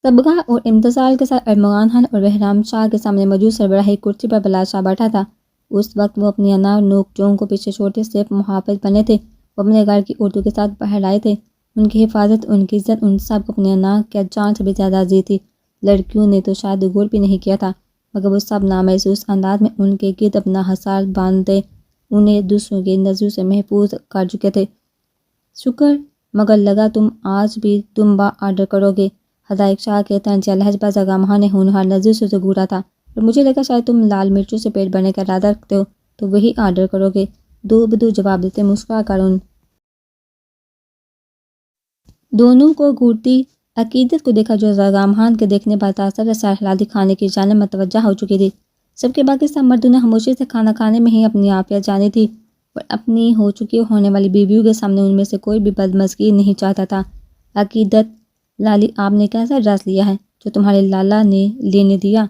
صبغہ اور امتثال کے ساتھ ارمغان خان اور بہرام شاہ کے سامنے موجود سربراہی کرسی پر بلال شاہ بیٹھا تھا۔ اس وقت وہ اپنی انا نوک جون کو پیچھے چھوڑتے صرف محافظ بنے تھے۔ وہ اپنے گھر کی عورتوں کے ساتھ باہر آئے تھے۔ ان کی حفاظت، ان کی عزت ان سب کو اپنی انا کی جان سے بھی زیادہ عزیز تھی۔ لڑکیوں نے تو شاید غور بھی نہیں کیا تھا، مگر وہ سب نامحسوس انداز میں ان کے گرد اپنا حصار باندھتے انہیں دوسروں کی نظروں سے محفوظ کر چکے تھے۔ شکر، مگر لگا تم آج بھی تم با آرڈر کرو گے۔ ہدایت شاہ کے طنزیہ لہجہ زغام خان نے ہونہار نظر سے گھورا تھا، اور مجھے لگا شاید تم لال مرچوں سے پیٹ بھرنے کا ارادہ رکھتے ہو تو وہی آرڈر کرو گے۔ دو بدو جواب دیتے مسکرا کر ان دونوں کو گھورتی عقیدت کو دیکھا جو زغام خان کے دیکھنے پر تاثر سرحدی کھانے کی جانب متوجہ ہو چکی تھی۔ جبکہ باقی سب مردوں نے خاموشی سے کھانا کھانے میں ہی اپنی عافیت جانی تھی، اور اپنی ہو چکی ہونے والی بیویوں کے سامنے ان میں سے کوئی بھی بدمزگی نہیں چاہتا تھا۔ عقیدت، لالی آپ نے کیسا ڈرس لیا ہے جو تمہارے لالا نے لینے دیا؟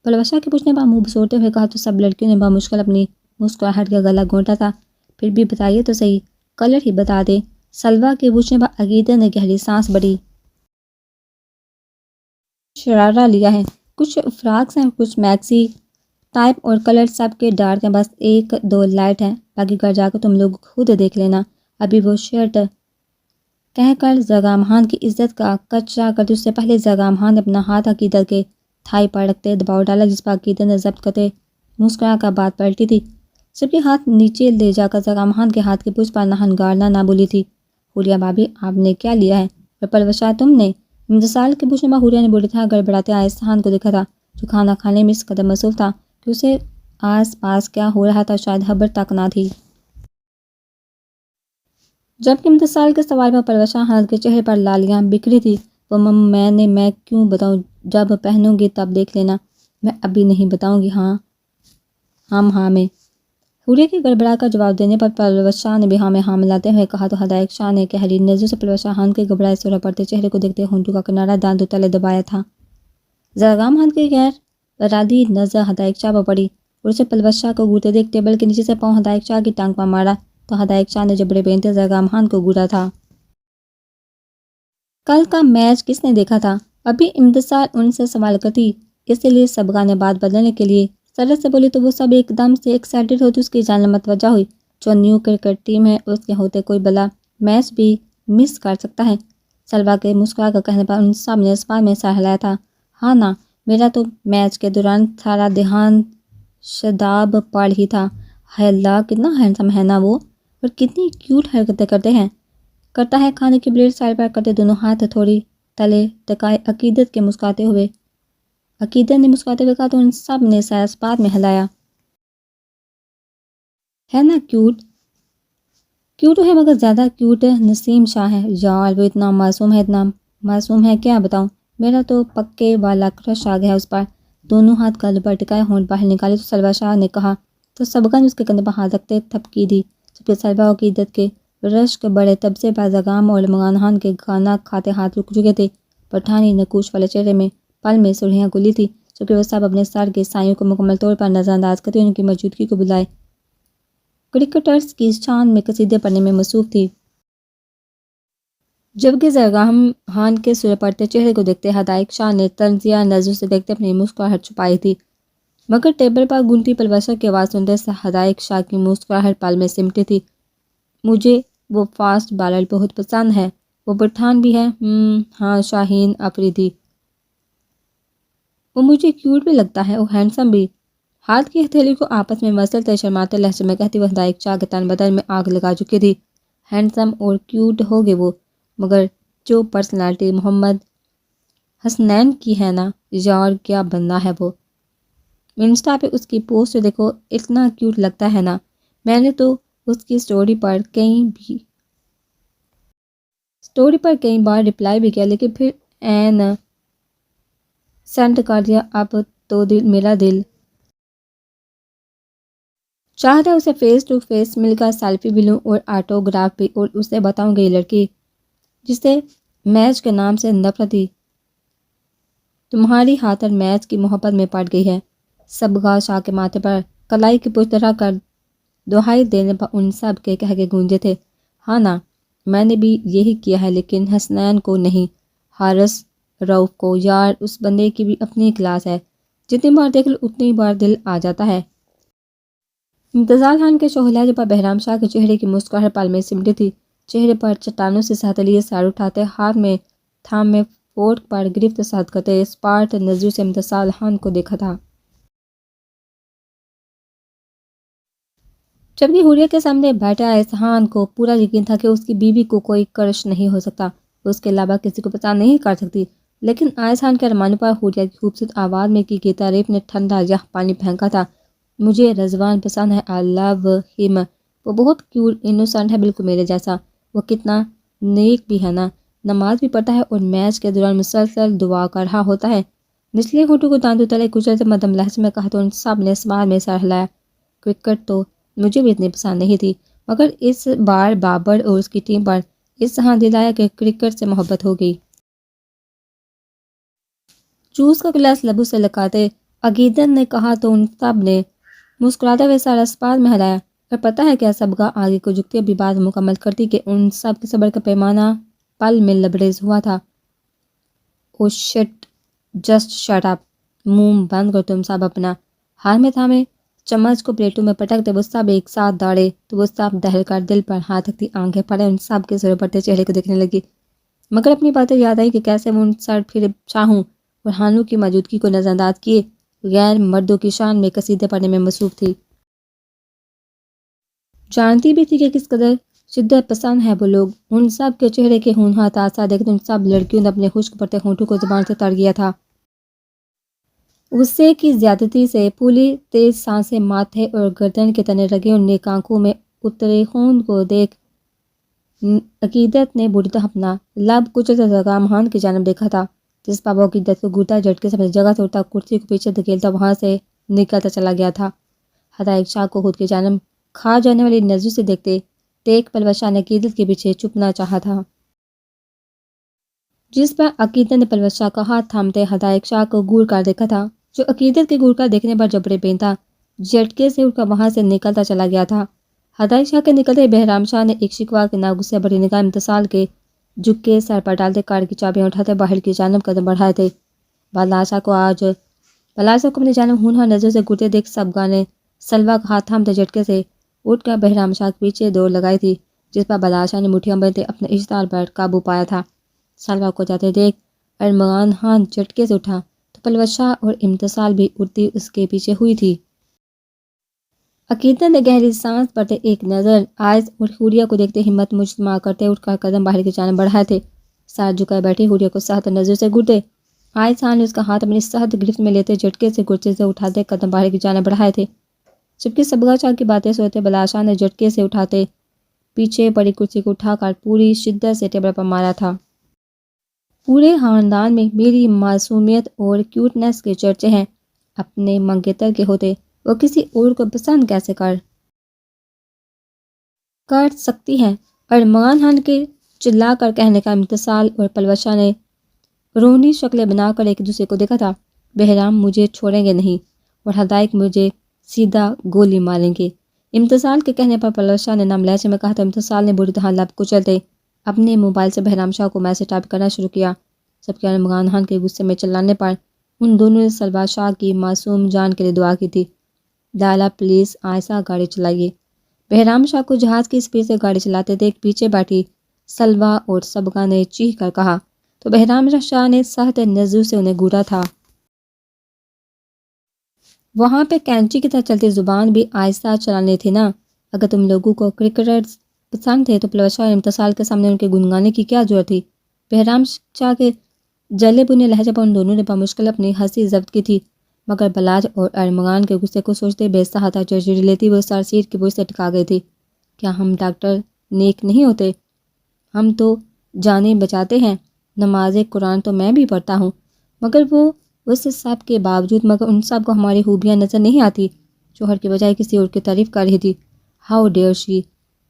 پلوشا کے پوچھنے پر منہ بسوڑتے ہوئے کہا تو سب لڑکیوں نے بمشکل اپنی مسکراہٹ کا گلا گھونٹا تھا۔ پھر بھی بتائیے تو صحیح، کلر ہی بتا دیں۔ سلوہ کے پوچھنے پر عقیدت نے گہری سانس بھری۔ شرارہ لیا ہے، کچھ فراکس ہیں، کچھ میکسی ٹائپ، اور کلر سب کے ڈارک ہیں، بس ایک دو لائٹ ہیں، باقی گھر جا کر تم لوگ خود دیکھ لینا۔ ابھی وہ شرٹ کہہ کر زغام خان کی عزت کا کچرا کرتے اس سے پہلے زغام خان نے اپنا ہاتھ عقیدت کے تھائی پر رکھتے دباؤ ڈالا، جس پر عقیدت نے ضبط کرتے مسکرا کر بات پلٹی تھی، جبکہ ہاتھ نیچے لے جا کر زغام خان کے ہاتھ کی پوچھ پر نہنگارنا نہ بولی تھی۔ حوریہ بھابھی آپ نے کیا لیا ہے؟ اور پلوشا تم نے؟ امتثال کے پوچھنے پر حوریہ نے بری طرح گڑبڑاتے آہستہ خان کو دیکھا تھا، جو کھانا کھانے میں اس قدر مصروف تھا کہ اسے آس پاس کیا ہو رہا تھا شاید خبر تک نہ تھی۔ جبکہ امتثال کے سوال پر پلوشا خان کے چہرے پر لالیاں بکھری تھی۔ وہ میں کیوں بتاؤں؟ جب پہنوں گی تب دیکھ لینا۔ میں ابھی نہیں بتاؤں گی۔ ہاں میں۔ حوریہ کے گڑبڑا کر جواب دینے پر پلوشا نے بھی ہاں میں ہاں ملاتے ہوئے کہا تو ہدایت شاہ نے گہری نظروں سے پلوشا خان کے گھبرائے سورہ پڑتے چہرے کو دیکھتے ہونٹوں کا کنارہ دانتوں تلے دبایا تھا۔ زغام خان کی غیر ارادی نظر ہدایت شاہ پر پڑی اور اسے پلوشا کو گھورتے دیکھ ٹیبل کے نیچے سے پاؤں ہدایت شاہ کی ٹانگ پر مارا تو ہدایت شاہ نے جبڑے پہنتے زغام خان کو گھورا تھا۔ کل کا میچ کس نے دیکھا تھا؟ ابھی امتثال ان سے سوال کرتی، اسی لیے صبغہ نے بات بدلنے کے لیے سرت سے بولی تو وہ سب ایک دم سے ایکسائٹڈ ہوتی اس کی جانب متوجہ ہوئی۔ جو نیو کرکٹ ٹیم ہے اس کے ہوتے کوئی بلا میچ بھی مس کر سکتا ہے؟ سلوہ کے مسکرا کر کہنے پر ان سب نے اس بات میں سر ہلایا تھا۔ ہاں نا، میرا تو میچ کے دوران سارا دھیان شاداب پر ہی تھا۔ ہائے اللہ، کتنا ہینڈسم ہے نا وہ، اور کتنی کیوٹ حرکتیں کرتا ہے۔ کھانے کی پلیٹ سائڈ پر کرتے دونوں ہاتھ تھوڑی تلے ٹکائے عقیدت کے مسکراتے ہوئے کہا تو ان سب نے سر اس بات میں ہلایا۔ ہے نا کیوٹ ہے، مگر زیادہ کیوٹ نسیم شاہ ہے یار، وہ اتنا معصوم ہے کیا بتاؤں۔ میرا تو پکے والا کرش آ گیا اس پر۔ دونوں ہاتھ گل پر ٹکائے ہونٹ باہر نکالے تو سلوہ شاہ نے کہا تو صبغہ نے اس کے کندھے پر ہاتھ رکھتے تھپکی دی، جبکہ سلوہ عقیدت کے رشک بڑے تبصرے پر زغام اور ارمغان خان کے کھانا کھاتے ہاتھ رک چکے تھے۔ پٹھانی نقوش والے چہرے میں پل میں سرخیاں کھلی تھی، جبکہ وہ سب اپنے سر کے سایوں کو مکمل طور پر نظر انداز کرتے ان کی موجودگی کو بلائے کرکٹرز کی شان میں قصیدے پڑھنے میں مصروف تھی۔ جبکہ زغام خان کے سورہ پڑتے چہرے کو دیکھتے ہدایت شاہ نے طنزیہ نظروں سے دیکھتے اپنی مسکراہٹ چھپائی تھی، مگر ٹیبل پر گونتی پلوشا کی آواز سنتے ہدایت شاہ کی مسکراہٹ پل میں سمٹی تھی۔ مجھے وہ فاسٹ بالر بہت پسند ہے، وہ پٹھان بھی ہے۔ ہاں، شاہین افریدی، وہ مجھے کیوٹ بھی لگتا ہے اور ہینڈسم بھی۔ ہاتھ کی ہتھیلی کو آپس میں مسلتے شرماتے لہجے میں کہتی وہ ہدایت شاہ کے تن بدن میں آگ لگا چکی تھی۔ ہینڈسم اور کیوٹ ہو گے وہ، مگر جو پرسنالٹی محمد حسنین کی ہے نا یار، کیا بننا ہے وہ۔ انسٹا پہ اس کی پوسٹ دیکھو، اتنا کیوٹ لگتا ہے نا۔ میں نے تو اس کی سٹوری پر کئی بار رپلائی بھی کیا، لیکن پھر این سینڈ کر دیا۔ اب تو میرا دل چاہتا ہے اسے فیس ٹو فیس مل کر سیلفی بھی لوں اور آٹوگراف بھی، اور اسے بتاؤں گی یہ لڑکی جسے میچ کے نام سے نفرت تھی تمہاری خاطر میچ کی محبت میں پڑ گئی ہے۔ صبغہ شاہ کے ماتھے پر کلائی کی پشت رکھ کر دہائی دینے پر ان سب کے کہہ کے گونجے تھے۔ ہاں نا، میں نے بھی یہی کیا ہے، لیکن حسنین کو نہیں۔ حارث رؤف کو، یار اس بندے کی بھی اپنی کلاس ہے، جتنی بار دیکھ لو اتنی بار دل آ جاتا ہے۔ امتزال خان کے شوخ لہجے پر بہرام شاہ کے چہرے کی مسکراہٹ پال میں سمٹی تھی۔ چہرے پر چٹانوں سے ساتھ لیے سار اٹھاتے، ہاتھ میں تھام میں فورک پر گرفت ساتھ کرتے اسپارٹ نظروں سے امتزال خان کو دیکھا تھا۔ جبکہ حوریہ کے سامنے بیٹھے آئس خان کو پورا یقین تھا کہ اس کی بیوی کو کوئی کرش نہیں ہو سکتا، اس کے علاوہ کسی کو پسند نہیں کر سکتی، لیکن آئس خان کے ارمانوں پر حوریہ کی خوبصورت آواز میں کی گئی تعریف نے ٹھنڈا یہ پانی پھینکا تھا۔ مجھے رضوان پسند ہے، آئی لو ہم، وہ بہت کیوٹ انوسنٹ ہے، بالکل میرے جیسا، وہ کتنا نیک بھی ہے نا، نماز بھی پڑھتا ہے اور میچ کے دوران مسلسل دعا کر رہا ہوتا ہے۔ نچلے ہونٹوں کو دانتوں تلے کچلتے مدھم لہجے میں کہا تو ان سب نے سماج میں سر ہلایا۔ کرکٹ تو مجھے بھی اتنی پسند نہیں تھی، مگر اس بار بابر اور اس کی ٹیم پر اس طرح دل آیا کہ کرکٹ سے محبت ہو گئی۔ جوس کا گلاس لبوں سے لگاتے عقیدت نے کہا تو ان سب نے مسکراتے ہوئے سارا اسپاٹ میں ہلایا۔ اور پتہ ہے کیا سبقہ آگے کو جھکتی ابھی بات مکمل کرتی کہ ان سب کے صبر کا پیمانہ پل میں لبریز ہوا تھا۔ او شٹ، جسٹ شٹ اپ، منہ بند کر تم سب اپنا۔ ہاتھ میں تھامے چمچ کو پلیٹوں میں پٹکتے وہ سب ایک ساتھ دوڑے تو وہ سب دہل کر دل پر ہاتھ رکھتی آنکھیں پھڑے ان سب کے سر پڑتے چہرے کو دیکھنے لگی، مگر اپنی باتیں یاد آئی کہ کیسے وہ ان سر پھر چاہوں اور ہانوں کی موجودگی کو نظر انداز کیے غیر مردوں کی شان میں قصیدے پڑھنے میں مصروف تھی۔ جانتی بھی تھی کہ کس قدر شدت پسند ہے وہ لوگ۔ ان سب کے چہرے کے ہونہار تاثر دیکھ ان سب لڑکیوں نے اپنے خشک پڑتے ہونٹوں کو زبان سے تر گیا تھا۔ غصے کی زیادتی سے پھولی تیز سانسیں ماتھے اور گردن کے تنے رگے اور نیک آنکھوں میں اترے خون کو دیکھ عقیدت نے بری طرح اپنا لب کچلتا زکام خان کی جانب دیکھا تھا، جس پر وہ عقیدت کو گھرتا جھٹکے سے اپنی جگہ سے اٹھتا کرسی کو پیچھے دھکیلتا وہاں سے نکلتا چلا گیا تھا۔ ہدایت شاہ کو خود کی جانب کھا جانے والی نظروں سے دیکھتے دیکھ پلوش شاہ نے عقیدت کے پیچھے چھپنا چاہا تھا، جس پر عقیدت نے پلوش شاہ کا ہاتھ تھامتے ہدایت شاہ کو گور کر دیکھا تھا، جو عقیدت کے گور کر دیکھنے پر جبرے پہنتا جھٹکے سے اٹھ کر وہاں سے نکلتا چلا گیا تھا۔ ہدایت شاہ کے نکلتے بہرام شاہ نے ایک شکوا کے نہ غصے بھری نگاہ امتسال کے جھک کے سر پر ڈالتے کار کی چابیاں اٹھاتے باہر کی جانب قدم بڑھائے تھے۔ بلاشا کو اپنی جانب ہونہار نظر سے گھرتے دیکھ سب گانے سلوا کا ہاتھ تھامتے جھٹکے سے اٹھ کر بہرام شاہ کے پیچھے دوڑ لگائی تھی، جس پر بلاشا نے مٹھیاں باندھتے اپنے اشتعال پر قابو پایا تھا۔ سلوا کو جاتے دیکھ ارمغان خان جھٹکے سے اٹھا تو پلوش شاہ اور امتسال بھی اٹھتی اس کے پیچھے ہوئی تھی۔ عقیدت نے گہری سانس بھرتے ایک نظر آئس اور حوریہ کو دیکھتے ہمت مجتمع کرتے اٹھ کر قدم باہر کی جانب بڑھائے تھے۔ سر جھکائے بیٹھی حوریہ کو سخت نظر سے گھورتے آئس خان نے اس کا ہاتھ اپنی سخت گرفت میں لیتے جھٹکے سے کرسی سے اٹھاتے قدم باہر کی جانب بڑھائے تھے۔ جبکہ سبغہ شاہ کی باتیں سنتے بلاشا نے جھٹکے سے اٹھاتے پیچھے پڑی کرسی کو اٹھا کر پوری شدت سے ٹیبل پر مارا تھا۔ پورے خاندان میں میری معصومیت اور کیوٹنس کے چرچے ہیں، اپنے منگیتر کے ہوتے وہ کسی اور کو پسند کیسے کر سکتی ہے؟ ارمغان خان کے چلا کر کہنے کا امتسال اور پلوش شاہ نے روحنی شکلیں بنا کر ایک دوسرے کو دیکھا تھا۔ بہرام مجھے چھوڑیں گے نہیں اور ہدایت مجھے سیدھا گولی ماریں گے، امتسال کے کہنے پر پلوش شاہ نے نرم لہجے میں کہا تو امتسال نے بری طرح لب کچلتے اپنے موبائل سے بہرام شاہ کو میسج ٹائپ کرنا شروع کیا، جبکہ ارمغان خان کے غصے میں چلانے پر ان دونوں نے سلوا شاہ کی معصوم جان کے لیے دعا کی تھی۔ لالا پلیز آہستہ گاڑی چلائیے۔ بہرام شاہ کو جہاز کی اسپیڈ سے گاڑی چلاتے دیکھ پیچھے بیٹھی سلوا اور سبغہ نے چیخ کر کہا تو بہرام شاہ نے سخت نظروں سے انہیں گھورا تھا۔ وہاں پہ کینچی کی طرح چلتی زبان بھی آہستہ چلانے تھی نا، اگر تم لوگوں کو کرکٹرز پسند تھے تو پلوش شاہ اور امتسال کے سامنے ان کے گنگانے کی کیا ضرورت تھی؟ بہرام شاہ کے جلے بنے لہجے پر ان دونوں نے بمشکل اپنی ہنسی ضبط کی تھی، مگر بلاج اور ارمغان کے غصے کو سوچتے بے سہاتا جرجری لیتی وہ سر سیٹ کی بوجھ سے ٹکا گئی تھی۔ کیا ہم ڈاکٹر نیک نہیں ہوتے؟ ہم تو جانیں بچاتے ہیں، نماز قرآن تو میں بھی پڑھتا ہوں، مگر وہ اس سب کے باوجود مگر ان سب کو ہماری خوبیاں نظر نہیں آتی۔ شوہر کی بجائے کسی اور کی تعریف کر رہی تھی۔ ہاؤ ڈیئر شی،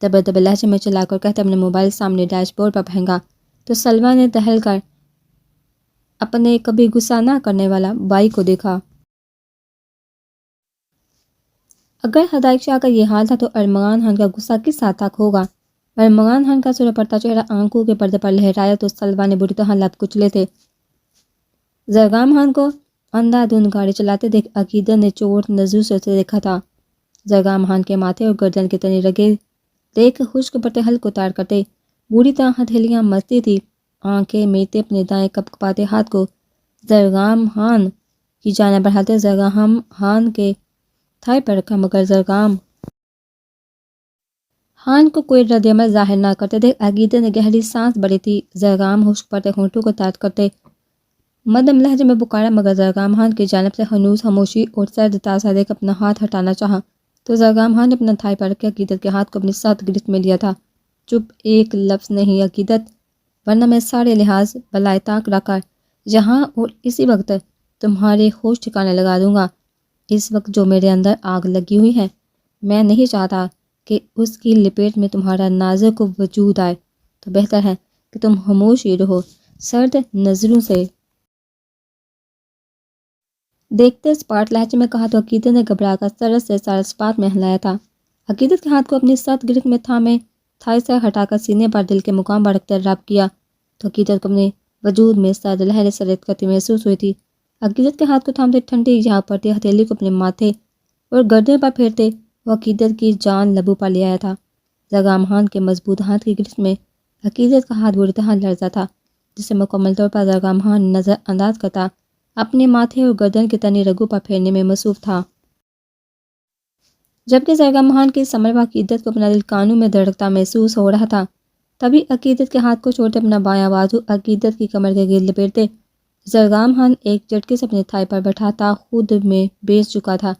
دبے دبے لہجے میں چلا کر کہتے اپنے موبائل سامنے ڈیش بورڈ پر پھینکا تو سلوا نے دہل کر اپنے کبھی غصہ نہ کرنے والا بھائی کو دیکھا۔ اگر ہدایت شاہ کا یہ حال تھا تو ارمغان خان کا غصہ کس حد تک ہوگا؟ ارمغان خان کا سر پڑتا چہرہ آنکھوں کے پردے پر لہرایا تو سلوا نے بری طرح لب کچلے تھے۔ زرگام خان کو اندھا دھند گاڑی چلاتے دیکھ عقیدت نے چوٹ نظروں سے اسے دیکھا تھا۔ زرگام خان کے ماتھے اور گردن کے تنے رگے دیکھ خشک پٹے حلق اتار کرتے بوڑھی طرح ہتھیلیاں مچتی تھی، آنکھیں میتے اپنے دائیں کپکپاتے ہاتھ کو زرگام خان کی جانب بڑھاتے زرگام خان کے تھائی پر رکھا، مگر زرگام خان کو کوئی رد عمل ظاہر نہ کرتے دیکھ عقیدت نے گہری سانس بھری تھی۔ زرگام خشک پڑتے ہونٹوں کو تاٹ کرتے مدھم لہجے میں پکارا، مگر زرگام خان کی جانب سے ہنوز خاموشی اور سرد تاثر دیکھ اپنا ہاتھ ہٹانا چاہا تو زرگام خان نے اپنا تھائی پر رکھے عقیدت کے ہاتھ کو اپنی سخت گرفت میں لیا تھا۔ چپ، ایک لفظ نہیں عقیدت، ورنہ میں سارے لحاظ بالائے طاق رکھ کر جہاں اور اسی وقت تمہارے ہوش ٹھکانے لگا دوں گا۔ اس وقت جو میرے اندر آگ لگی ہوئی ہے، میں نہیں چاہتا کہ اس کی لپیٹ میں تمہارا نازک وجود آئے، تو بہتر ہے کہ تم خاموش ہی رہو۔ سرد نظروں سے دیکھتے اسپاٹ لہجے میں کہا تو عقیدت نے گھبرا کر سرد سے سارا اسپاٹ میں ہلایا تھا۔ عقیدت کے ہاتھ کو اپنی سخت گرفت میں تھامے تھائی سے ہٹا کر سینے پر دل کے مقام پر رکھتے رب کیا تو عقیدت کو اپنے وجود میں سرد لہریں سرد کرتی محسوس ہوئی تھی۔ عقیدت کے ہاتھ کو تھامتے ٹھنڈی جھاگ پڑتی ہتھیلی کو اپنے ماتھے اور گردن پر پھیرتے وہ عقیدت کی جان لبوں پر لے آیا تھا۔ زرگام خان کے مضبوط ہاتھ کی گرفت میں عقیدت کا ہاتھ بری طرح لرزا تھا، جسے مکمل طور پر زرگام خان نظر انداز کرتا اپنے ماتھے اور گردن کے تنی رگوں پر پھیرنے میں مصروف تھا، جبکہ زرگام خان کی سمر و عقیدت کو اپنا دل کانوں میں دھڑکتا محسوس ہو رہا تھا۔ تبھی عقیدت کے ہاتھ کو چھوڑتے اپنا بایاں بازو عقیدت کی کمر کے گرد لپیٹتے زرگام خان ایک جھٹکے سے اپنے تھائی پر بیٹھاتا خود میں بیچ چکا تھا۔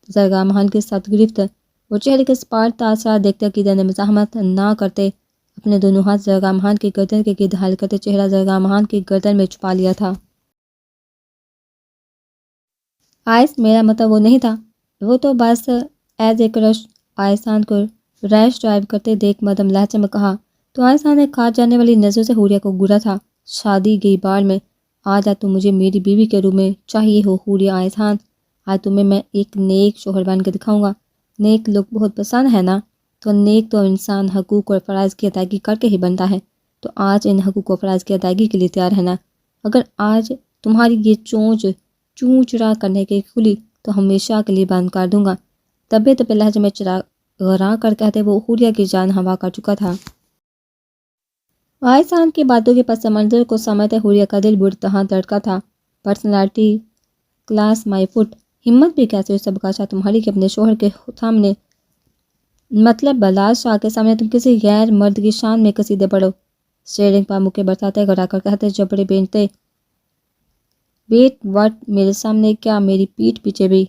زرگام خان کی سخت گرفت اور چہرے کے اسپاٹ تاثرات دیکھتے عقیدت نے مزاحمت نہ کرتے اپنے دونوں ہاتھ زرگام خان کی گردن کے گرد حائل کرتے چہرہ زرگام خان کی گردن میں چھپا لیا تھا۔ آئس، میرا مطلب وہ نہیں تھا، وہ تو بس ایز اے کرش۔ آئس خان کو ریش ڈرائیو کرتے دیکھ مدھم لہجے میں کہا تو آئس خان نے کھا جانے والی نظروں سے حوریہ کو گھورا تھا۔ شادی گئی بار میں آج تم مجھے میری بیوی کے روپ میں چاہیے ہو حوریہ آئس خان، آج تمہیں میں ایک نیک شوہر بن کے دکھاؤں گا۔ نیک لوگ بہت پسند ہے نا؟ تو نیک تو انسان حقوق اور فرائض کی ادائیگی کر کے ہی بنتا ہے، تو آج ان حقوق و فرائض کی ادائیگی کے لیے تیار ہے نا؟ اگر آج تمہاری یہ چونچ چوں چرا کرنے کی کھلی تو ہمیشہ کے لیے بند کر دوں گا۔ دبے دبے لہجے میں چراغاں کر کہتے وہ حوریہ کی جان ہوا کر چکا تھا۔ آئس خان کی باتوں کے پس منظر کو سمجھتے حوریہ کا دل بری طرح دھڑکا تھا۔ پرسنالٹی کلاس مائی فٹ، ہمت بھی کیسے سب کا شاہ تمہاری کہ اپنے شوہر کے سامنے، مطلب بلاس شاہ کے سامنے تم کسی غیر مرد کی شان میں قصیدے پڑھو۔ اسٹیئرنگ پر مکے برساتے گھڑا کر کہتے جبڑے بینچتے ویٹ وٹ، میرے سامنے کیا میری پیٹھ پیچھے بھی؟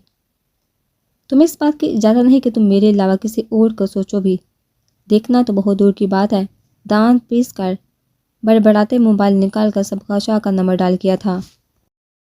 تمہیں اس بات کی اجازت نہیں کہ تم میرے علاوہ کسی اور کو سوچو بھی، دیکھنا تو بہت دور کی بات ہے۔ دانت پیس کر بڑبڑاتے موبائل نکال کر سبقہ شاہ کا نمبر ڈال کیا تھا۔